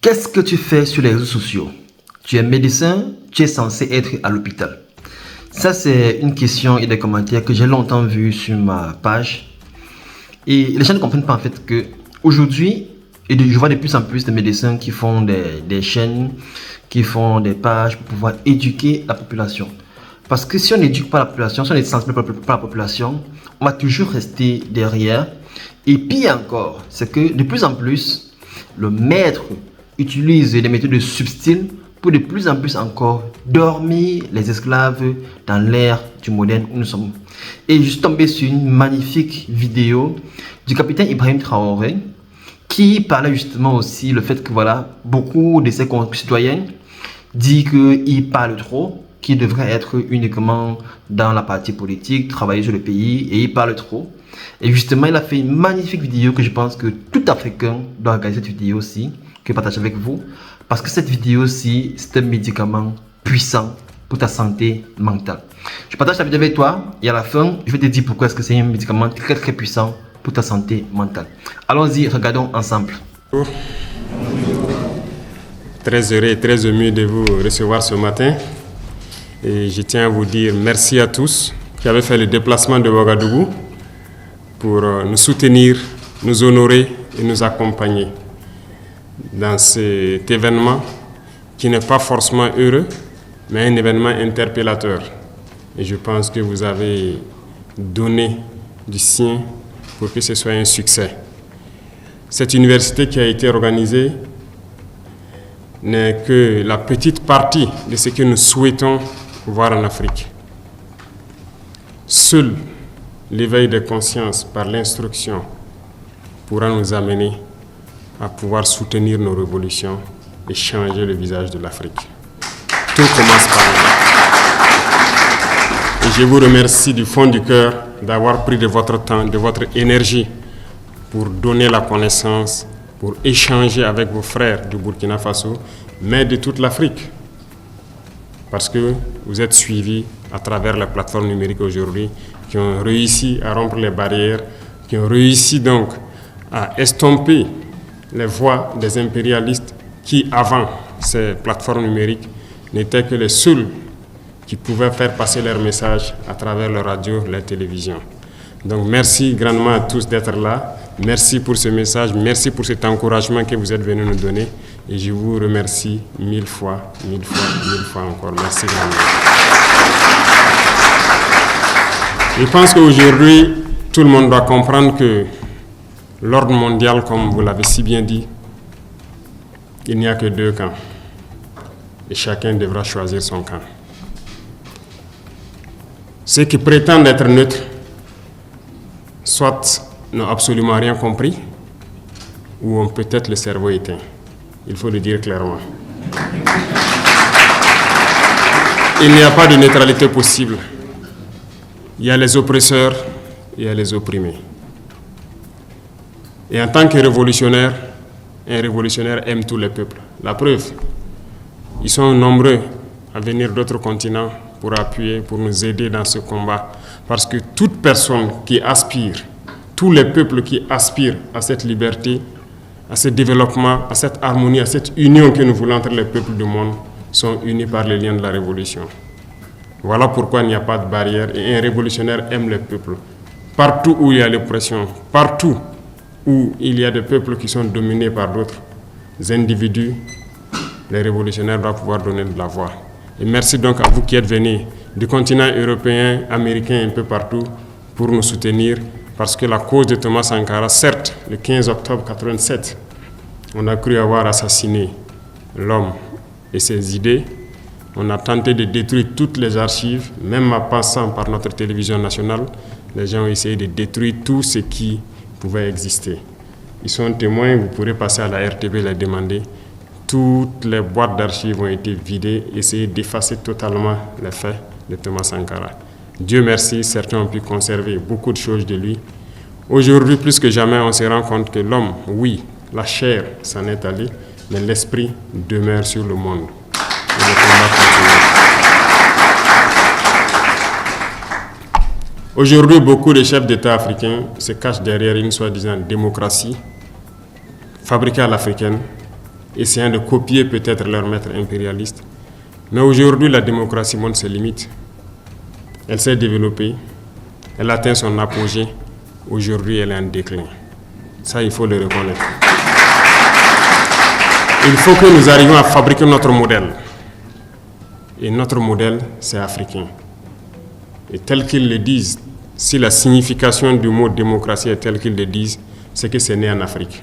Qu'est-ce que tu fais sur les réseaux sociaux? Tu es médecin, tu es censé être à l'hôpital. Ça, c'est une question et des commentaires que j'ai longtemps vus sur ma page. Et les gens ne comprennent pas en fait que aujourd'hui, je vois de plus en plus de médecins qui font des chaînes, qui font des pages pour pouvoir éduquer la population. Parce que si on n'éduque pas la population, si on est sensible pas la population, on va toujours rester derrière. Et pire encore, c'est que de plus en plus, le maître utilise des méthodes de substile pour de plus en plus encore dormir les esclaves dans l'ère du moderne où nous sommes. Et je suis tombé sur une magnifique vidéo du capitaine Ibrahim Traoré qui parlait justement aussi le fait que voilà, beaucoup de ses concitoyens disent qu'il parle trop, qu'il devrait être uniquement dans la partie politique, travailler sur le pays, et il parle trop. Et justement, il a fait une magnifique vidéo que je pense que tout Africain doit regarder cette vidéo aussi, que je partage avec vous, parce que cette vidéo aussi, c'est un médicament puissant pour ta santé mentale. Je partage la vidéo avec toi, et à la fin, je vais te dire pourquoi est-ce que c'est un médicament très très puissant pour ta santé mentale. Allons-y, regardons ensemble. Très heureux et très ému de vous recevoir ce matin. Et je tiens à vous dire merci à tous qui avez fait le déplacement de Ouagadougou pour nous soutenir, nous honorer et nous accompagner dans cet événement qui n'est pas forcément heureux, mais un événement interpellateur. Et je pense que vous avez donné du sien pour que ce soit un succès. Cette université qui a été organisée n'est que la petite partie de ce que nous souhaitons voir en Afrique. Seul l'éveil de conscience par l'instruction pourra nous amener à pouvoir soutenir nos révolutions et changer le visage de l'Afrique. Tout commence par là. Et je vous remercie du fond du cœur d'avoir pris de votre temps, de votre énergie pour donner la connaissance, pour échanger avec vos frères du Burkina Faso, mais de toute l'Afrique. Parce que vous êtes suivis à travers la plateforme numérique aujourd'hui, qui ont réussi à rompre les barrières, qui ont réussi donc à estomper les voix des impérialistes qui, avant ces plateformes numériques, n'étaient que les seuls qui pouvaient faire passer leur message à travers la radio, la télévision. Donc merci grandement à tous d'être là. Merci pour ce message, merci pour cet encouragement que vous êtes venus nous donner. Et je vous remercie mille fois encore. Merci grandement. Je pense qu'aujourd'hui, tout le monde doit comprendre que l'ordre mondial, comme vous l'avez si bien dit, il n'y a que deux camps. Et chacun devra choisir son camp. Ceux qui prétendent être neutres, soit n'ont absolument rien compris, ou ont peut-être le cerveau éteint. Il faut le dire clairement. Il n'y a pas de neutralité possible. Il y a les oppresseurs et il y a les opprimés. Et en tant que révolutionnaire, un révolutionnaire aime tous les peuples. La preuve, ils sont nombreux à venir d'autres continents pour appuyer, pour nous aider dans ce combat. Parce que toute personne qui aspire, tous les peuples qui aspirent à cette liberté, à ce développement, à cette harmonie, à cette union que nous voulons entre les peuples du monde, sont unis par les liens de la révolution. Voilà pourquoi il n'y a pas de barrière et un révolutionnaire aime les peuples. Partout où il y a l'oppression, partout où il y a des peuples qui sont dominés par d'autres individus, les révolutionnaires doivent pouvoir donner de la voix. Et merci donc à vous qui êtes venus du continent européen, américain, un peu partout, pour nous soutenir. Parce que la cause de Thomas Sankara, certes, le 15 octobre 1987, on a cru avoir assassiné l'homme et ses idées. On a tenté de détruire toutes les archives, même en passant par notre télévision nationale. Les gens ont essayé de détruire tout ce qui pouvait exister. Ils sont témoins, vous pourrez passer à la RTB et les demander. Toutes les boîtes d'archives ont été vidées, essayer d'effacer totalement les faits de Thomas Sankara. Dieu merci, certains ont pu conserver beaucoup de choses de lui. Aujourd'hui, plus que jamais, on se rend compte que l'homme, oui, la chair s'en est allée, mais l'esprit demeure sur le monde. Et le combat continue. Aujourd'hui, beaucoup de chefs d'État africains se cachent derrière une soi-disant démocratie fabriquée à l'africaine, essayant de copier peut-être leur maître impérialiste. Mais aujourd'hui, la démocratie montre ses limites. Elle s'est développée, elle atteint son apogée. Aujourd'hui, elle est en déclin. Ça, il faut le reconnaître. Il faut que nous arrivions à fabriquer notre modèle. Et notre modèle, c'est africain. Et tel qu'ils le disent, si la signification du mot démocratie est telle qu'ils le disent, c'est que c'est né en Afrique.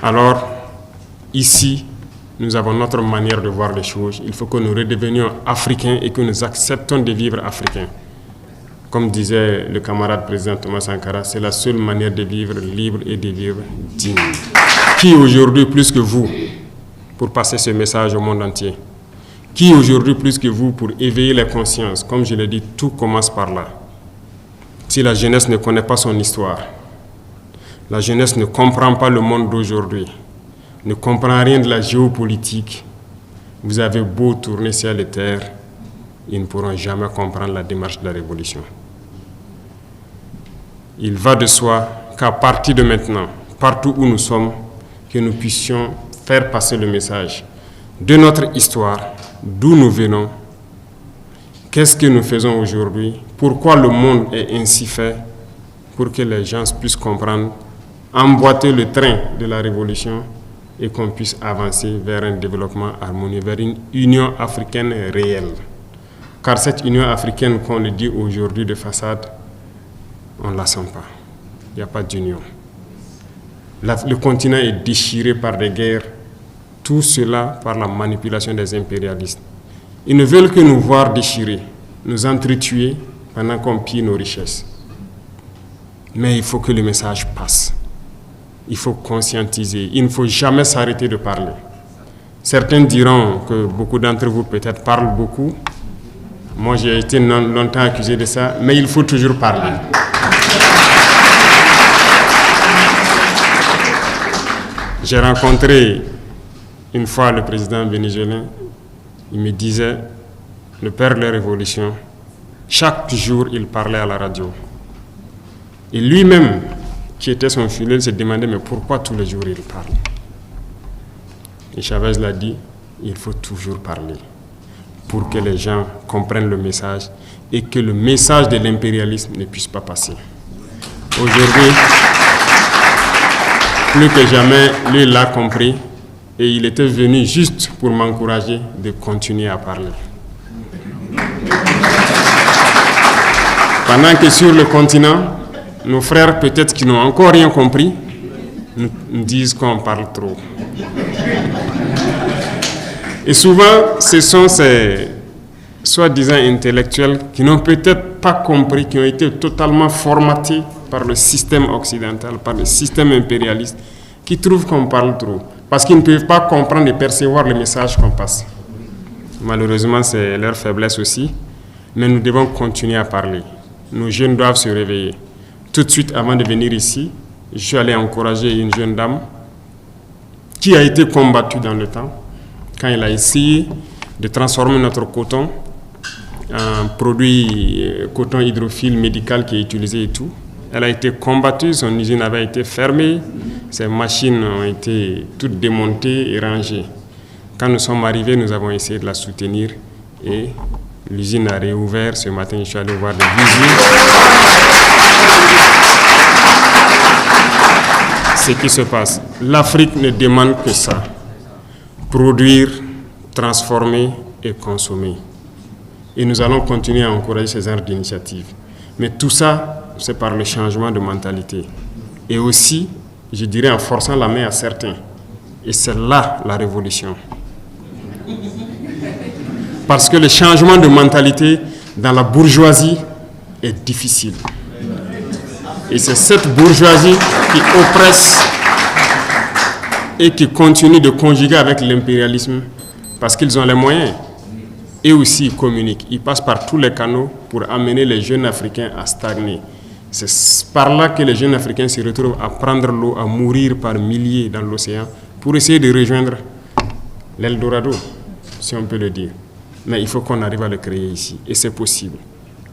Alors, ici, nous avons notre manière de voir les choses. Il faut que nous redevenions africains et que nous acceptons de vivre africains. Comme disait le camarade président Thomas Sankara, c'est la seule manière de vivre libre et de vivre digne. Qui aujourd'hui, plus que vous, pour passer ce message au monde entier? Qui aujourd'hui, plus que vous, pour éveiller les consciences? Comme je l'ai dit, tout commence par là. Si la jeunesse ne connaît pas son histoire, la jeunesse ne comprend pas le monde d'aujourd'hui, ne comprend rien de la géopolitique, vous avez beau tourner ciel et terre, ils ne pourront jamais comprendre la démarche de la révolution. Il va de soi qu'à partir de maintenant, partout où nous sommes, que nous puissions faire passer le message de notre histoire, d'où nous venons, qu'est-ce que nous faisons aujourd'hui, pourquoi le monde est ainsi fait, pour que les gens puissent comprendre, emboîter le train de la révolution et qu'on puisse avancer vers un développement harmonieux, vers une Union africaine réelle. Car cette Union africaine qu'on le dit aujourd'hui de façade, on ne la sent pas. Il n'y a pas d'union. Le continent est déchiré par des guerres, tout cela par la manipulation des impérialistes. Ils ne veulent que nous voir déchirés, nous entretuer pendant qu'on pille nos richesses. Mais il faut que le message passe. Il faut conscientiser. Il ne faut jamais s'arrêter de parler. Certains diront que beaucoup d'entre vous peut-être parlent beaucoup. Moi, j'ai été longtemps accusé de ça, mais il faut toujours parler. J'ai rencontré une fois le président vénézuélien. Il me disait, le père de la révolution, chaque jour, il parlait à la radio. Et lui-même, qui était son fidèle, se demandait, mais pourquoi tous les jours il parle? Et Chavez l'a dit, il faut toujours parler pour que les gens comprennent le message et que le message de l'impérialisme ne puisse pas passer. Aujourd'hui, plus que jamais, lui l'a compris et il était venu juste pour m'encourager de continuer à parler. Pendant que sur le continent, nos frères, peut-être qui n'ont encore rien compris, nous disent qu'on parle trop. Et souvent, ce sont ces soi-disant intellectuels qui n'ont peut-être pas compris, qui ont été totalement formatés par le système occidental, par le système impérialiste, qui trouvent qu'on parle trop, parce qu'ils ne peuvent pas comprendre et percevoir le message qu'on passe. Malheureusement, c'est leur faiblesse aussi, mais nous devons continuer à parler. Nos jeunes doivent se réveiller. Tout de suite, avant de venir ici, je suis allé encourager une jeune dame qui a été combattue dans le temps, quand elle a essayé de transformer notre coton en produit coton hydrophile médical qui est utilisé et tout. Elle a été combattue, son usine avait été fermée, ses machines ont été toutes démontées et rangées. Quand nous sommes arrivés, nous avons essayé de la soutenir et l'usine a réouvert. Ce matin, je suis allé voir des visites. Ce qui se passe, l'Afrique ne demande que ça. Produire, transformer et consommer. Et nous allons continuer à encourager ces genres d'initiatives. Mais tout ça, c'est par le changement de mentalité. Et aussi, je dirais, en forçant la main à certains. Et c'est là la révolution. Parce que le changement de mentalité dans la bourgeoisie est difficile. Et c'est cette bourgeoisie qui oppresse et qui continue de conjuguer avec l'impérialisme parce qu'ils ont les moyens. Et aussi, ils communiquent. Ils passent par tous les canaux pour amener les jeunes Africains à stagner. C'est par là que les jeunes Africains se retrouvent à prendre l'eau, à mourir par milliers dans l'océan pour essayer de rejoindre l'Eldorado, si on peut le dire. Mais il faut qu'on arrive à le créer ici. Et c'est possible.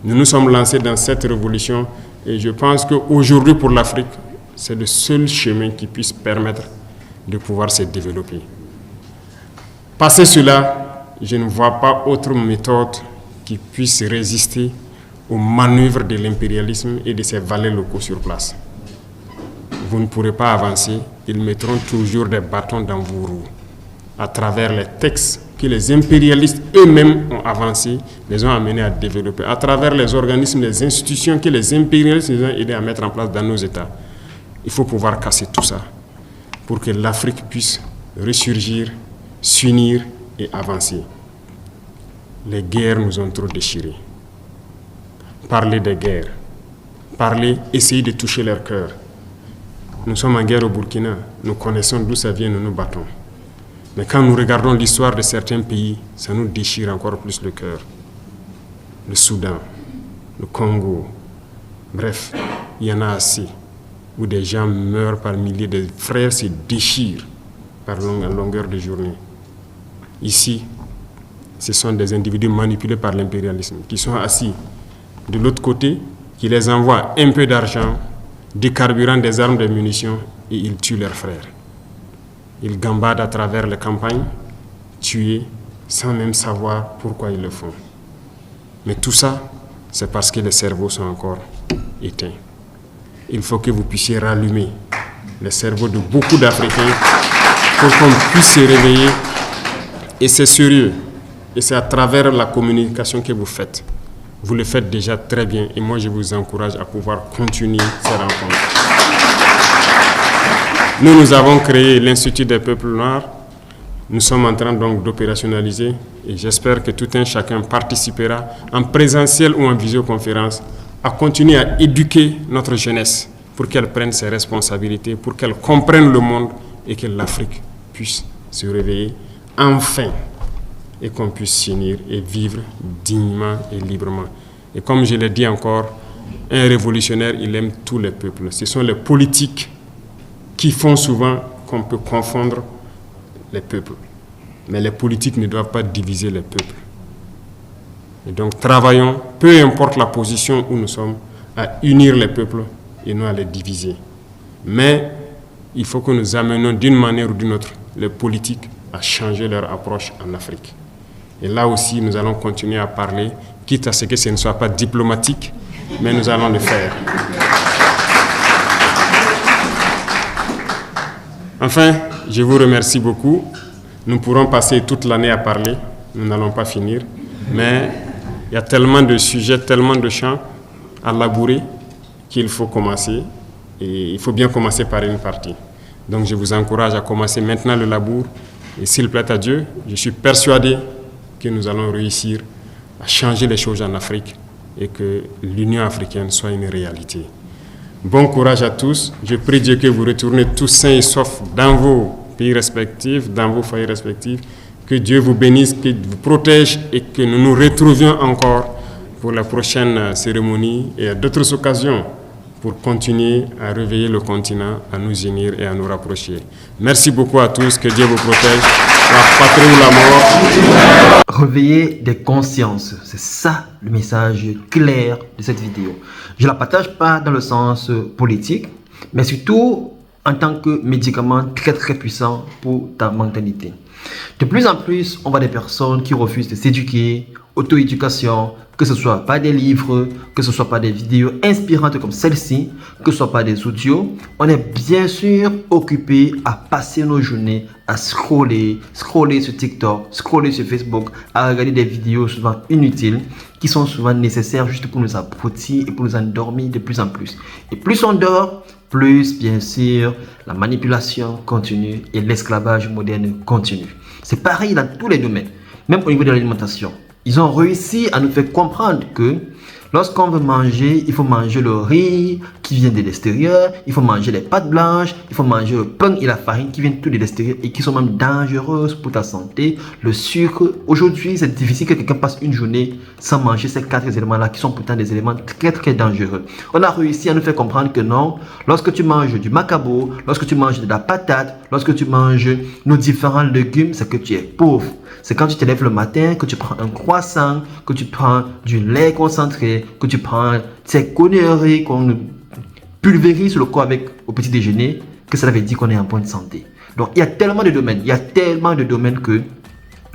Nous nous sommes lancés dans cette révolution et je pense qu'aujourd'hui, pour l'Afrique, C'est le seul chemin qui puisse permettre de pouvoir se développer. Passé cela, je ne vois pas autre méthode qui puisse résister aux manœuvres de l'impérialisme et de ses valets locaux sur place. Vous ne pourrez pas avancer, ils mettront toujours des bâtons dans vos roues. À travers les textes que les impérialistes eux-mêmes ont avancés, les ont amenés à développer, à travers les organismes, les institutions que les impérialistes nous ont aidés à mettre en place dans nos États. Il faut pouvoir casser tout ça pour que l'Afrique puisse ressurgir, s'unir et avancer. Les guerres nous ont trop déchirés. Parler des guerres, essayer de toucher leur cœur. Nous sommes en guerre au Burkina, nous connaissons d'où ça vient, nous nous battons. Mais quand nous regardons l'histoire de certains pays, ça nous déchire encore plus le cœur. Le Soudan, le Congo, bref, il y en a assez, où des gens meurent par milliers, de frères se déchirent par longueur de journée. Ici, ce sont des individus manipulés par l'impérialisme, qui sont assis de l'autre côté, qui les envoient un peu d'argent, du carburant, des armes, des munitions, et ils tuent leurs frères. Ils gambadent à travers les campagnes, tués, sans même savoir pourquoi ils le font. Mais tout ça, c'est parce que les cerveaux sont encore éteints. Il faut que vous puissiez rallumer les cerveaux de beaucoup d'Africains pour qu'on puisse se réveiller. Et c'est sérieux. Et c'est à travers la communication que vous faites. Vous le faites déjà très bien. Et moi, je vous encourage à pouvoir continuer ces rencontres. Nous avons créé l'Institut des peuples noirs. Nous sommes en train donc d'opérationnaliser et j'espère que tout un chacun participera en présentiel ou en visioconférence à continuer à éduquer notre jeunesse pour qu'elle prenne ses responsabilités, pour qu'elle comprenne le monde et que l'Afrique puisse se réveiller enfin et qu'on puisse s'unir et vivre dignement et librement. Et comme je l'ai dit encore, un révolutionnaire, il aime tous les peuples. Ce sont les politiques qui font souvent qu'on peut confondre les peuples. Mais les politiques ne doivent pas diviser les peuples. Et donc travaillons, peu importe la position où nous sommes, à unir les peuples et non à les diviser. Mais il faut que nous amenions d'une manière ou d'une autre les politiques à changer leur approche en Afrique. Et là aussi, nous allons continuer à parler, quitte à ce que ce ne soit pas diplomatique, mais nous allons le faire. Enfin, je vous remercie beaucoup. Nous pourrons passer toute l'année à parler, nous n'allons pas finir, mais il y a tellement de sujets, tellement de champs à labourer qu'il faut commencer, et il faut bien commencer par une partie. Donc je vous encourage à commencer maintenant le labour, et s'il plaît à Dieu, je suis persuadé que nous allons réussir à changer les choses en Afrique et que l'Union africaine soit une réalité. Bon courage à tous. Je prie Dieu que vous retournez tous sains et saufs dans vos pays respectifs, dans vos foyers respectifs. Que Dieu vous bénisse, qu'il vous protège et que nous nous retrouvions encore pour la prochaine cérémonie et à d'autres occasions pour continuer à réveiller le continent, à nous unir et à nous rapprocher. Merci beaucoup à tous. Que Dieu vous protège. La patrie ou la mort. Réveiller des consciences, c'est ça le message clair de cette vidéo. Je ne la partage pas dans le sens politique, mais surtout en tant que médicament très très puissant pour ta mentalité. De plus en plus, on voit des personnes qui refusent de s'éduquer, auto-éducation, que ce soit par des livres, que ce soit par des vidéos inspirantes comme celle-ci, que ce soit par des audios. On est bien sûr occupé à passer nos journées à scroller sur TikTok, scroller sur Facebook, à regarder des vidéos souvent inutiles qui sont souvent nécessaires juste pour nous abrutir et pour nous endormir de plus en plus. Et plus on dort, plus bien sûr la manipulation continue et l'esclavage moderne continue. C'est pareil dans tous les domaines, même au niveau de l'alimentation. Ils ont réussi à nous faire comprendre que lorsqu'on veut manger, il faut manger le riz qui vient de l'extérieur, il faut manger les pâtes blanches, il faut manger le pain et la farine qui viennent tout de l'extérieur et qui sont même dangereuses pour ta santé. Le sucre, aujourd'hui, c'est difficile que quelqu'un passe une journée sans manger ces 4 éléments-là qui sont pourtant des éléments très très dangereux. On a réussi à nous faire comprendre que non, lorsque tu manges du macabo, lorsque tu manges de la patate, lorsque tu manges nos différents légumes, c'est que tu es pauvre. C'est quand tu te lèves le matin, que tu prends un croissant, que tu prends du lait concentré, que tu prends ces conneries pulvérise le corps avec au petit déjeuner, que cela veut dire qu'on est en bonne santé. Donc, il y a tellement de domaines, que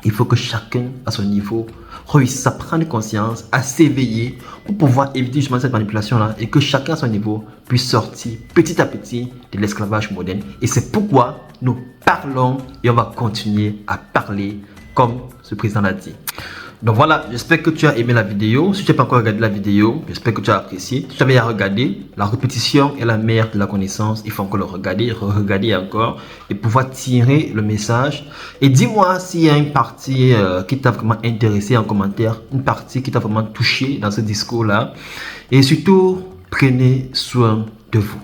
il faut que chacun, à son niveau, réussisse à prendre conscience, à s'éveiller pour pouvoir éviter justement cette manipulation-là et que chacun, à son niveau, puisse sortir petit à petit de l'esclavage moderne. Et c'est pourquoi nous parlons et on va continuer à parler comme ce président l'a dit. Donc voilà, j'espère que tu as aimé la vidéo. Si tu n'as pas encore regardé la vidéo, j'espère que tu as apprécié. Si tu avais à regarder, la répétition est la mère de la connaissance. Il faut encore le regarder, re-regarder encore et pouvoir tirer le message. Et dis-moi s'il y a une partie qui t'a vraiment intéressé en commentaire, une partie qui t'a vraiment touché dans ce discours-là. Et surtout, prenez soin de vous.